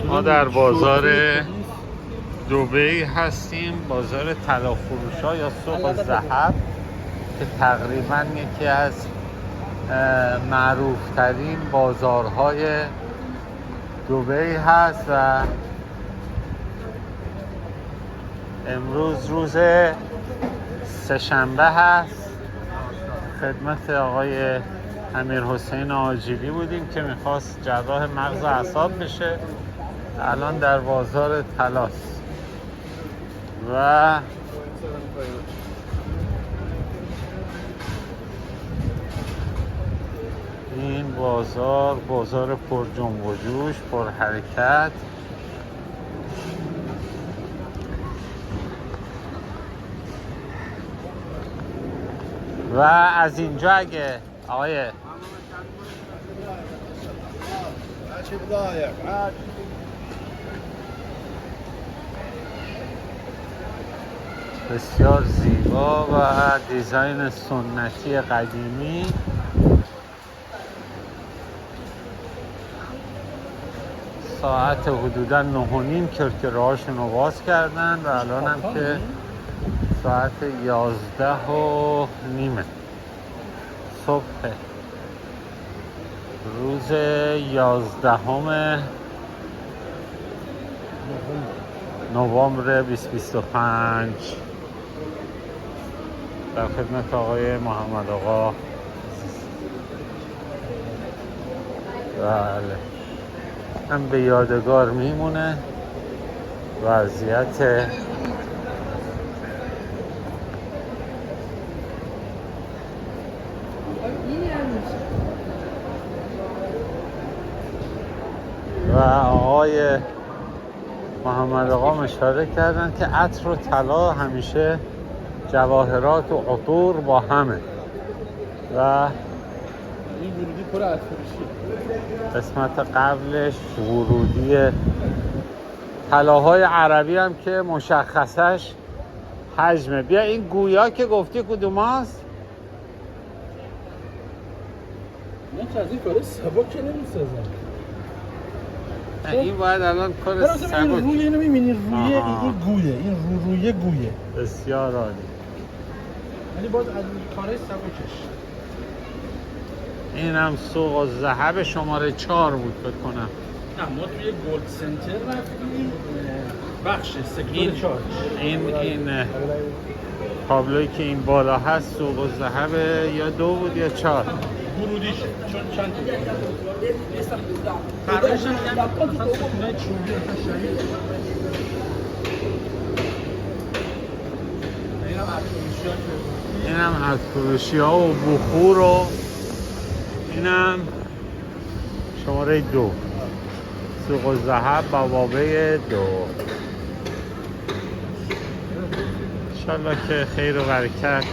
ما در بازار دبی هستیم، بازار طلافروشا یا سوق الذهب که تقریبا یکی از معروفترین بازارهای دبی هست و امروز روز سه‌شنبه هست. خدمت آقای امیرحسین آجیلی بودیم که میخواست جراح مغز و اعصاب بشه. الان در بازار طلاست و این بازار پر جنب و جوش، پر حرکت. و از اینجا اگه آقای بسیار زیبا و دیزاین سنتی قدیمی. ساعت حدودا 9:30 کرکرهاشون رو باز کردن و الان هم که ساعت 11:30 صبح روز 11 نوامبر 2025 در خدمت آقای محمد آقا. بله، هم به یادگار میمونه وضعیت و آقای محمد آقا اشاره کردن که عطر و طلا همیشه جواهرات و عطور با همه و این ورودی پر عطر فروشی. قسمت قبلش ورودی طلاهای عربی هم که مشخصش حجمه. بیا این گویا که گفتی کدوم هست؟ نه که از این کاره سبک که نمیسازم. این باید الان کار سبک. این روی اینو میبینی، روی این گویه، این روی گویه. بسیار عالی. ولی باز از کاره سبکش. این هم سوق الذهب شماره 4 بود فکر کنم. نه، ما توی گولد سنتر رفتیم، بخش سکتور 4. این تابلویی که این بالا هست سوق الذهب یا 2 بود یا 4 ورودیشه، چون چند تا فرقش هم مثلا ستونای چوبی قشنگی. این هم عطرفروشی ها و بخور و این هم شماره 2 سوق الذهب بوابه 2. انشالله که خیر و برکت